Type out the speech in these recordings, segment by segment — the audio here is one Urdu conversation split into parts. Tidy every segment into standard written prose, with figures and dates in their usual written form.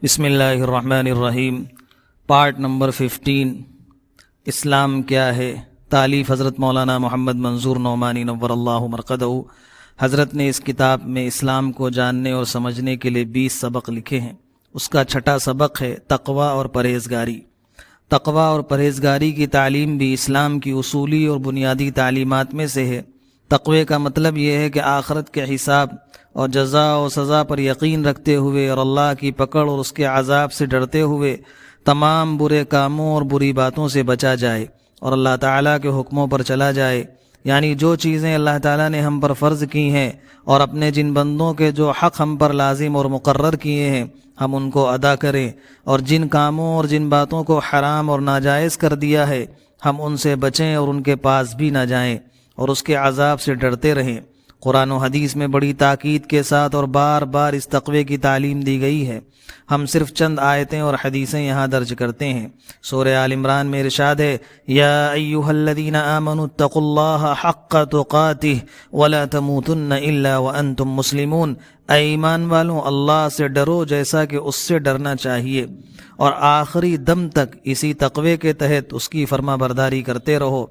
بسم اللہ الرحمن الرحیم۔ پارٹ نمبر 15، اسلام کیا ہے؟ تالیف حضرت مولانا محمد منظور نعمانی نور اللہ مرقدہ۔ حضرت نے اس کتاب میں اسلام کو جاننے اور سمجھنے کے لیے 20 سبق لکھے ہیں۔ اس کا چھٹا سبق ہے تقوی اور پرہیزگاری۔ تقوی اور پرہیزگاری کی تعلیم بھی اسلام کی اصولی اور بنیادی تعلیمات میں سے ہے۔ تقوی کا مطلب یہ ہے کہ آخرت کے حساب اور جزا و سزا پر یقین رکھتے ہوئے اور اللہ کی پکڑ اور اس کے عذاب سے ڈرتے ہوئے تمام برے کاموں اور بری باتوں سے بچا جائے اور اللہ تعالیٰ کے حکموں پر چلا جائے، یعنی جو چیزیں اللہ تعالیٰ نے ہم پر فرض کی ہیں اور اپنے جن بندوں کے جو حق ہم پر لازم اور مقرر کیے ہیں ہم ان کو ادا کریں، اور جن کاموں اور جن باتوں کو حرام اور ناجائز کر دیا ہے ہم ان سے بچیں اور ان کے پاس بھی نہ جائیں اور اس کے عذاب سے ڈرتے رہیں۔ قرآن و حدیث میں بڑی تاکید کے ساتھ اور بار بار اس تقوی کی تعلیم دی گئی ہے۔ ہم صرف چند آیتیں اور حدیثیں یہاں درج کرتے ہیں۔ سورہ آل عمران میں ارشاد ہے، یا ایھا الذین آمنوا اتقوا اللہ حق تقاتہ ولا تموتن الا وانتم مسلمون۔ اے ایمان والوں، اللہ سے ڈرو جیسا کہ اس سے ڈرنا چاہیے، اور آخری دم تک اسی تقوی کے تحت اس کی فرما برداری کرتے رہو،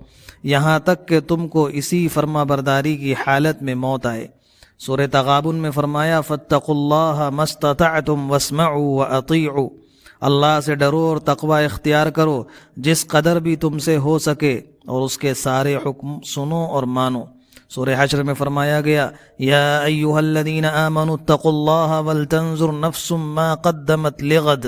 یہاں تک کہ تم کو اسی فرما برداری کی حالت میں موت آئے۔ سورہ تغابن میں فرمایا، فاتقوا اللہ ما استطعتم واسمعوا واطیعوا۔ اللہ سے ڈرو اور تقوی اختیار کرو جس قدر بھی تم سے ہو سکے، اور اس کے سارے حکم سنو اور مانو۔ سورہ حشر میں فرمایا گیا، یا ایھا الذین آمنوا اتقوا اللہ ولتنظر نفس ما قدمت لغد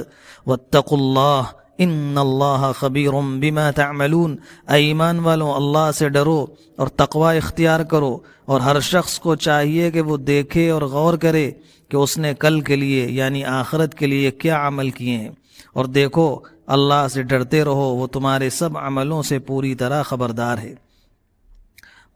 واتقوا اللہ ان اللہ خبیر بما تعملون۔ اے ایمان والوں، اللہ سے ڈرو اور تقوی اختیار کرو، اور ہر شخص کو چاہیے کہ وہ دیکھے اور غور کرے کہ اس نے کل کے لیے یعنی آخرت کے لیے کیا عمل کیے ہیں، اور دیکھو اللہ سے ڈرتے رہو، وہ تمہارے سب عملوں سے پوری طرح خبردار ہے۔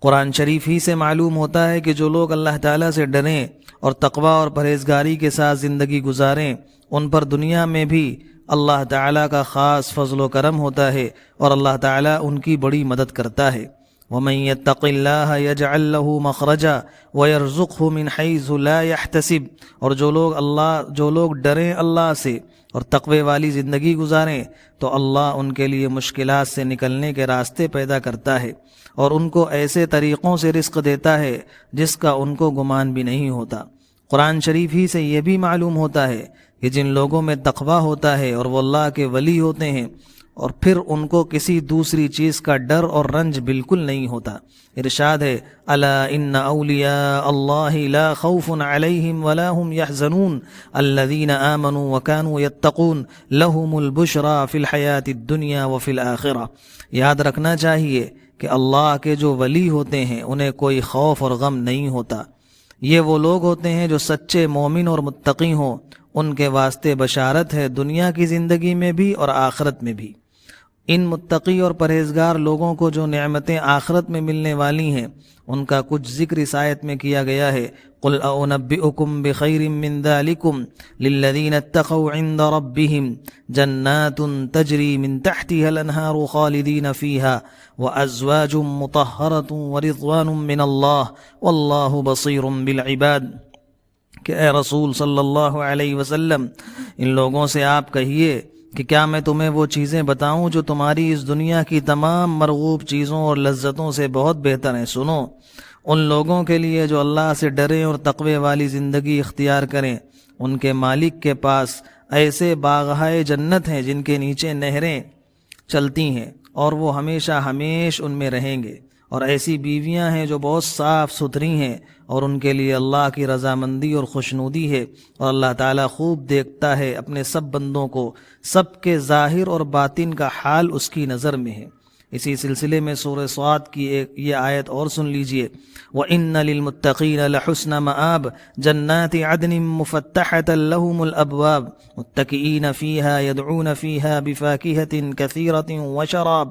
قرآن شریف ہی سے معلوم ہوتا ہے کہ جو لوگ اللہ تعالیٰ سے ڈریں اور تقوی اور پرہیزگاری کے ساتھ زندگی گزاریں ان پر دنیا میں بھی اللہ تعالیٰ کا خاص فضل و کرم ہوتا ہے، اور اللہ تعالیٰ ان کی بڑی مدد کرتا ہے۔ وَمَن يَتَّقِ اللَّهَ يَجْعَل لَّهُ مَخْرَجًا وَيَرْزُقْهُ مِنْ حَيْثُ لَا يَحْتَسِبُ۔ اور جو لوگ ڈریں اللہ سے اور تقوی والی زندگی گزاریں تو اللہ ان کے لیے مشکلات سے نکلنے کے راستے پیدا کرتا ہے، اور ان کو ایسے طریقوں سے رزق دیتا ہے جس کا ان کو گمان بھی نہیں ہوتا۔ قرآن شریف ہی سے یہ بھی معلوم ہوتا ہے کہ جن لوگوں میں تقوی ہوتا ہے اور وہ اللہ کے ولی ہوتے ہیں، اور پھر ان کو کسی دوسری چیز کا ڈر اور رنج بالکل نہیں ہوتا۔ ارشاد ہے، الا ان اولیاء اللہ لا خوف علیہم ولا هم يحزنون الذین آمنوا وكانوا يتقون لهم البشرى فی الحیاۃ الدنیا وفی الآخرہ۔ یاد رکھنا چاہیے کہ اللہ کے جو ولی ہوتے ہیں انہیں کوئی خوف اور غم نہیں ہوتا۔ یہ وہ لوگ ہوتے ہیں جو سچے مومن اور متقی ہوں، ان کے واسطے بشارت ہے دنیا کی زندگی میں بھی اور آخرت میں بھی۔ ان متقی اور پرہیزگار لوگوں کو جو نعمتیں آخرت میں ملنے والی ہیں ان کا کچھ ذکر اس آیت میں کیا گیا ہے۔ قل اونبئکم بخیر من ذلکم للذین اتقوا عند ربهم جنات تجری من تحتها الانہار خالدین فیہا وازواج مطہرۃ ورضوان من اللہ واللہ بصیر بالعباد۔ کہ اے رسول صلی اللہ علیہ وسلم، ان لوگوں سے آپ کہیے کہ کیا میں تمہیں وہ چیزیں بتاؤں جو تمہاری اس دنیا کی تمام مرغوب چیزوں اور لذتوں سے بہت بہتر ہیں؟ سنو، ان لوگوں کے لیے جو اللہ سے ڈریں اور تقوی والی زندگی اختیار کریں، ان کے مالک کے پاس ایسے باغہائے جنت ہیں جن کے نیچے نہریں چلتی ہیں اور وہ ہمیشہ ہمیش ان میں رہیں گے، اور ایسی بیویاں ہیں جو بہت صاف ستھری ہیں، اور ان کے لیے اللہ کی رضامندی اور خوشنودی ہے، اور اللہ تعالیٰ خوب دیکھتا ہے اپنے سب بندوں کو، سب کے ظاہر اور باطن کا حال اس کی نظر میں ہے۔ اسی سلسلے میں سورہ صاد کی یہ آیت اور سن لیجئے، وَإِنَّ لِلْمُتَّقِينَ لَحُسْنَ مَآبٍ جَنَّاتِ عَدْنٍ مُفَتَّحَةً لَهُمُ الْأَبْوَابُ مُتَّكِئِينَ فِيهَا يَدْعُونَ فِيهَا بِفَاكِهَةٍ كَثِيرَةٍ وَشَرَابٍ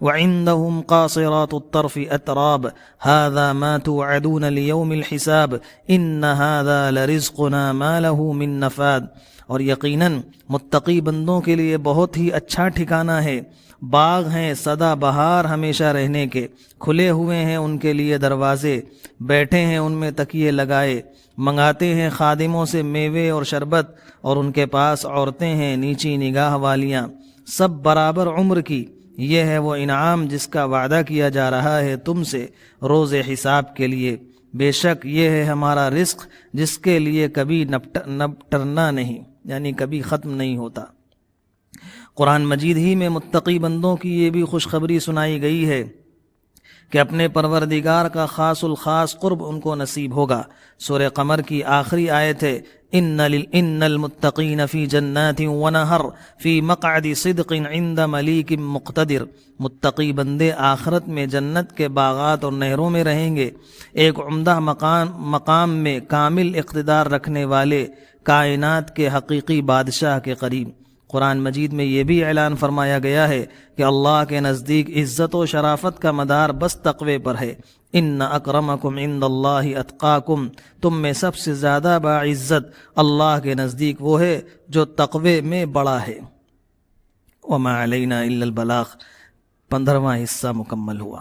وَعِندَهُمْ قَاصِرَاتُ الطَّرْفِ أَتْرَابٌ هَذَا مَا تُوعَدُونَ لِيَوْمِ الْحِسَابِ إِنَّ هَذَا لَرِزْقُنَا مَا لَهُ مِن نَفَادٍ۔ اور یقیناً متقی بندوں کے لیے بہت ہی اچھا ٹھکانہ ہے، باغ ہیں سدا بہار ہمیشہ رہنے کے، کھلے ہوئے ہیں ان کے لیے دروازے، بیٹھے ہیں ان میں تکیے لگائے، منگاتے ہیں خادموں سے میوے اور شربت، اور ان کے پاس عورتیں ہیں نیچی نگاہ والیاں، سب برابر عمر کی۔ یہ ہے وہ انعام جس کا وعدہ کیا جا رہا ہے تم سے روز حساب کے لیے۔ بے شک یہ ہے ہمارا رزق جس کے لیے کبھی نپٹرنا نہیں، یعنی کبھی ختم نہیں ہوتا۔ قرآن مجید ہی میں متقی بندوں کی یہ بھی خوشخبری سنائی گئی ہے کہ اپنے پروردگار کا خاص الخاص قرب ان کو نصیب ہوگا۔ سورہ قمر کی آخری آیت ہے ان المتقین فی جنات ونہر فی مقعد صدق عند ملیک مقتدر۔ متقی بندے آخرت میں جنت کے باغات اور نہروں میں رہیں گے، ایک عمدہ مقام میں کامل اقتدار رکھنے والے کائنات کے حقیقی بادشاہ کے قریب۔ قرآن مجید میں یہ بھی اعلان فرمایا گیا ہے کہ اللہ کے نزدیک عزت و شرافت کا مدار بس تقوی پر ہے۔ ان اکرمکم عند اللہ اتقاکم، تم میں سب سے زیادہ باعزت اللہ کے نزدیک وہ ہے جو تقوی میں بڑا ہے۔ وما علینا الا البلاغ، 15واں حصہ مکمل ہوا۔